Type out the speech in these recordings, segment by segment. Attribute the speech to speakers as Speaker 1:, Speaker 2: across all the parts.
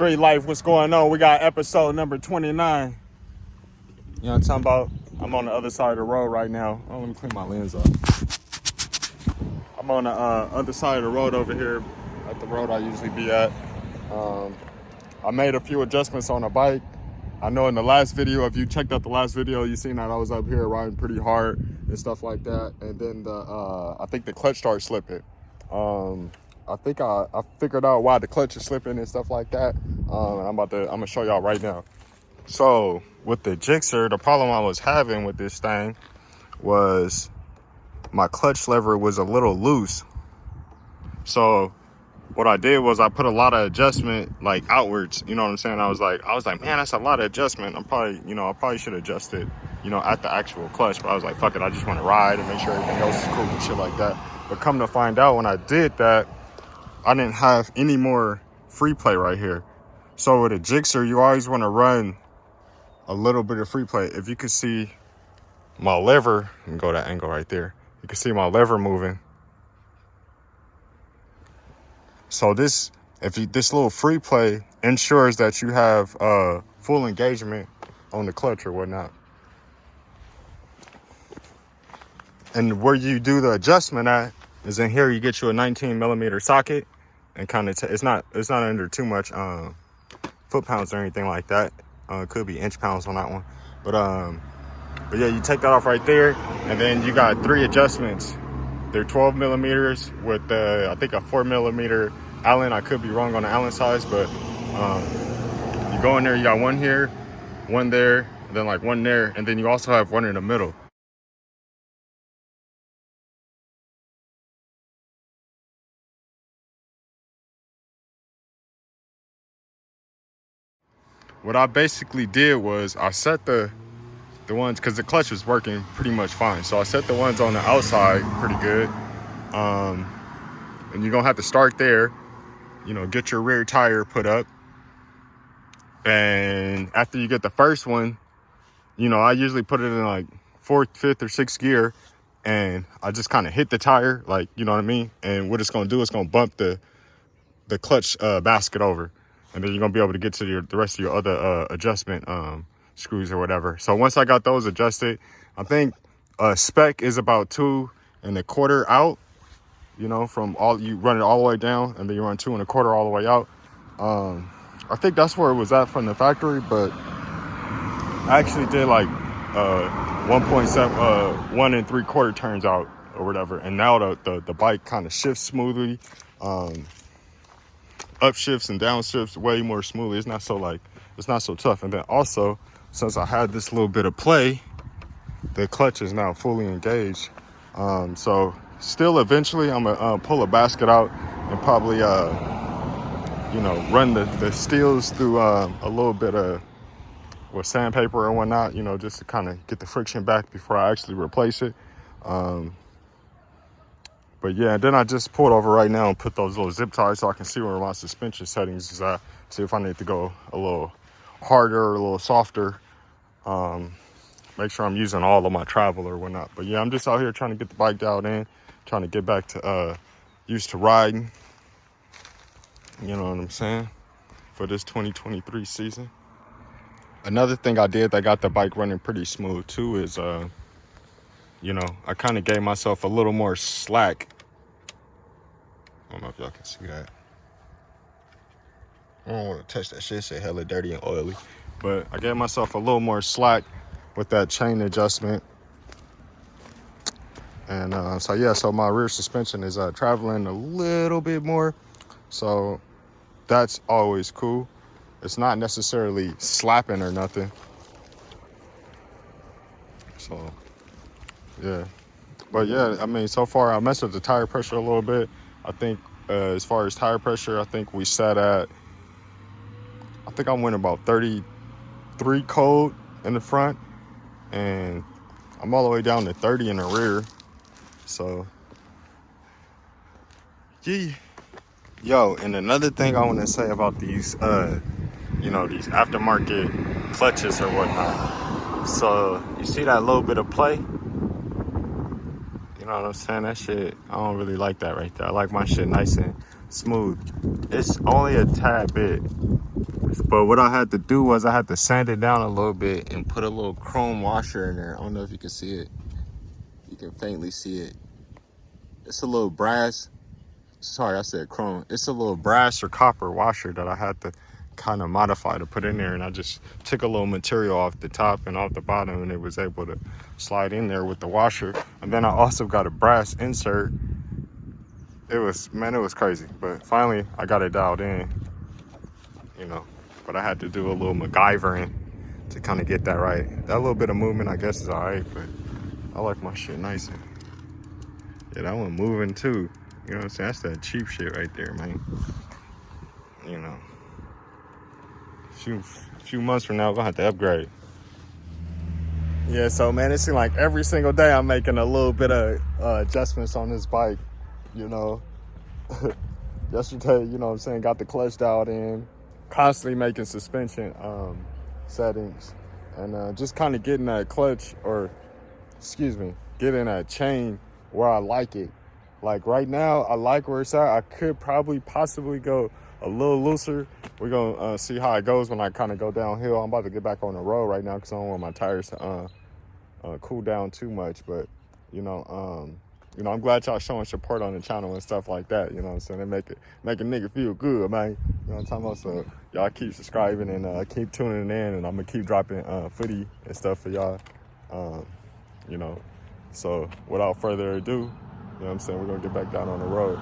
Speaker 1: Street Life, what's going on? We got episode number 29. You know what I'm talking about? I'm on the other side of the road right now. Oh, let me clean my lens up. I'm on the other side of the road over here at the road I usually be at. I made a few adjustments on the bike. I know in the last video, if you checked out the last video, you seen that I was up here riding pretty hard and stuff like that. And then I think the clutch started slipping. I think I figured out why the clutch is slipping and stuff like that. And I'm gonna show y'all right now. So with the GSX-R, the problem I was having with this thing was my clutch lever was a little loose. So what I did was I put a lot of adjustment like outwards, you know what I'm saying? I was like, man, that's a lot of adjustment. I probably should adjust it, at the actual clutch. But I was like, fuck it, I just want to ride and make sure everything else is cool and shit like that. But come to find out, when I did that, I didn't have any more free play right here. So with a GSX-R, you always want to run a little bit of free play. If you can see my lever, and go that angle right there, you can see my lever moving. So this little free play ensures that you have full engagement on the clutch or whatnot. And where you do the adjustment at is in here. You get you a 19mm socket, and kind of it's not under too much foot pounds or anything like that. Could be inch pounds on that one, but yeah, you take that off right there, and then you got 3 adjustments. They're 12mm with I think a 4mm Allen. I could be wrong on the Allen size, but you go in there, you got one here, one there, and then like one there, and then you also have one in the middle. What I basically did was I set the ones, because the clutch was working pretty much fine. So I set the ones on the outside pretty good. And you're going to have to start there, get your rear tire put up. And after you get the first one, I usually put it in like 4th, 5th, or 6th gear. And I just kind of hit the tire, like, you know what I mean? And what it's going to do is going to bump the clutch basket over. And then you're going to be able to get to the rest of your other adjustment screws or whatever. So once I got those adjusted, I think spec is about 2 1/4 out, from you run it all the way down, and then you run 2 1/4 all the way out. I think that's where it was at from the factory, but I actually did like 1.7 1 3/4 turns out or whatever. And now the bike kind of shifts smoothly. Upshifts and downshifts way more smoothly. It's not so tough. And then also, since I had this little bit of play, the clutch is now fully engaged. So still eventually I'm gonna pull a basket out and probably run the steels through a little bit of with sandpaper and whatnot, just to kind of get the friction back before I actually replace it. But yeah, then I just pulled over right now and put those little zip ties so I can see where my suspension settings is at. See if I need to go a little harder or a little softer. Make sure I'm using all of my travel or whatnot. But yeah, I'm just out here trying to get the bike dialed in, trying to get back to used to riding. You know what I'm saying? For this 2023 season. Another thing I did that got the bike running pretty smooth too is I kind of gave myself a little more slack. I don't know if y'all can see that. I don't want to touch that shit. It's hella dirty and oily. But I gave myself a little more slack with that chain adjustment. And so my rear suspension is traveling a little bit more. So that's always cool. It's not necessarily slapping or nothing. So, yeah. But yeah, I mean, so far I messed with the tire pressure a little bit. I think as far as tire pressure, I think we sat at, I think I went about 33 cold in the front, and I'm all the way down to 30 in the rear. So, yeah. Yo, and another thing I want to say about these, these aftermarket clutches or whatnot. So, you see that little bit of play? You know what I'm saying? That shit, I don't really like that right there. I like my shit nice and smooth. It's only a tad bit. But what I had to do was I had to sand it down a little bit and put a little chrome washer in there. I don't know if you can see it. You can faintly see it. It's a little brass. Sorry, I said chrome. It's a little brass or copper washer that I had to kind of modify to put in there. And I just took a little material off the top and off the bottom, and it was able to slide in there with the washer. And then I also got a brass insert. It was crazy. But finally, I got it dialed in, you know. But I had to do a little MacGyvering to kind of get that right. That little bit of movement, I guess, is all right. But I like my shit nice. And yeah, that one moving too. You know what I'm saying? That's that cheap shit right there, man. You know, a few months from now, we're gonna have to upgrade. Yeah, so man, it seems like every single day I'm making a little bit of adjustments on this bike. You know, yesterday, you know what I'm saying, got the clutch dialed in, constantly making suspension settings, and just kind of getting that clutch, or excuse me, getting that chain where I like it. Like right now, I like where it's at. I could probably possibly go a little looser. We're gonna see how it goes when I kind of go downhill. I'm about to get back on the road right now because I don't want my tires to cool down too much. But you know, I'm glad y'all showing support on the channel and stuff like that. You know what I'm saying? They make a nigga feel good, man. You know what I'm talking about? So y'all keep subscribing and keep tuning in, and I'm gonna keep dropping footy and stuff for y'all. You know, so without further ado, you know what I'm saying, we're gonna get back down on the road.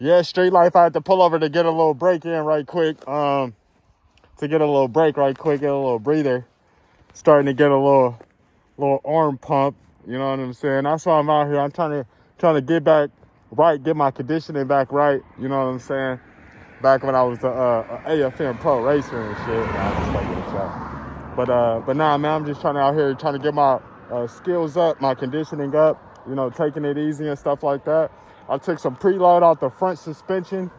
Speaker 1: Yeah, Street Life. I had to pull over to get a little break in right quick. To get a little break right quick, get a little breather. Starting to get a little arm pump. You know what I'm saying? That's why I'm out here. I'm trying to get back right, get my conditioning back right. You know what I'm saying? Back when I was a AFM pro racer and shit. Nah, I'm just fucking with y'all. But nah, man, I'm just trying to get my skills up, my conditioning up. You know, taking it easy and stuff like that. I took some preload out the front suspension,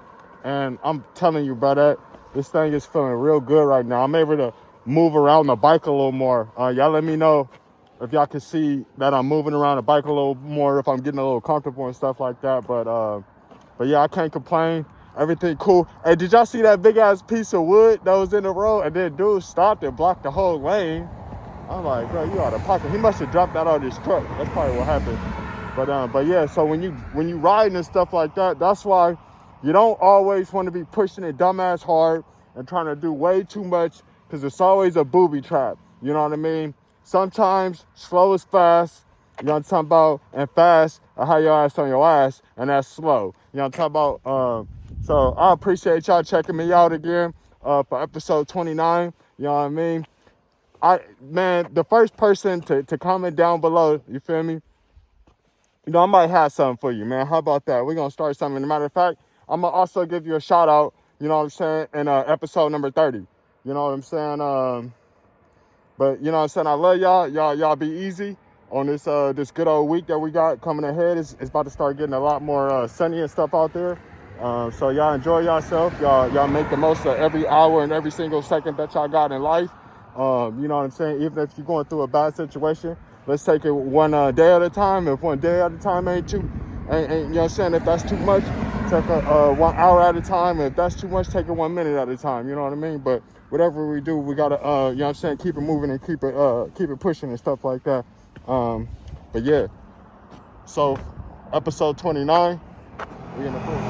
Speaker 1: and I'm telling you, brother, this thing is feeling real good right now. I'm able to move around the bike a little more. Y'all let me know if y'all can see that I'm moving around the bike a little more, if I'm getting a little comfortable and stuff like that. But yeah, I can't complain. Everything cool. Hey, did y'all see that big ass piece of wood that was in the road? And then dude stopped and blocked the whole lane. I'm like, bro, you out of pocket. He must have dropped that out of his truck. That's probably what happened. But yeah, so when you riding and stuff like that, that's why you don't always want to be pushing it dumbass hard and trying to do way too much, because it's always a booby trap. You know what I mean? Sometimes slow is fast. You know what I'm talking about? And fast, I have your ass on your ass, and that's slow. You know what I'm talking about? So I appreciate y'all checking me out again for episode 29. You know what I mean? Man, the first person to comment down below, you feel me? You know, I might have something for you, man. How about that? We're going to start something. As a matter of fact, I'm going to also give you a shout out, you know what I'm saying, in episode number 30. You know what I'm saying? But, you know what I'm saying, I love y'all. Y'all be easy on this good old week that we got coming ahead. It's about to start getting a lot more sunny and stuff out there. So y'all enjoy yourself. Y'all make the most of every hour and every single second that y'all got in life. You know what I'm saying? Even if you're going through a bad situation, let's take it one day at a time. If one day at a time ain't you know what I'm saying? If that's too much, take 1 hour at a time. If that's too much, take it 1 minute at a time. You know what I mean? But whatever we do, we gotta, you know what I'm saying, keep it moving and keep it pushing and stuff like that. But yeah, so episode 29, we in the pool.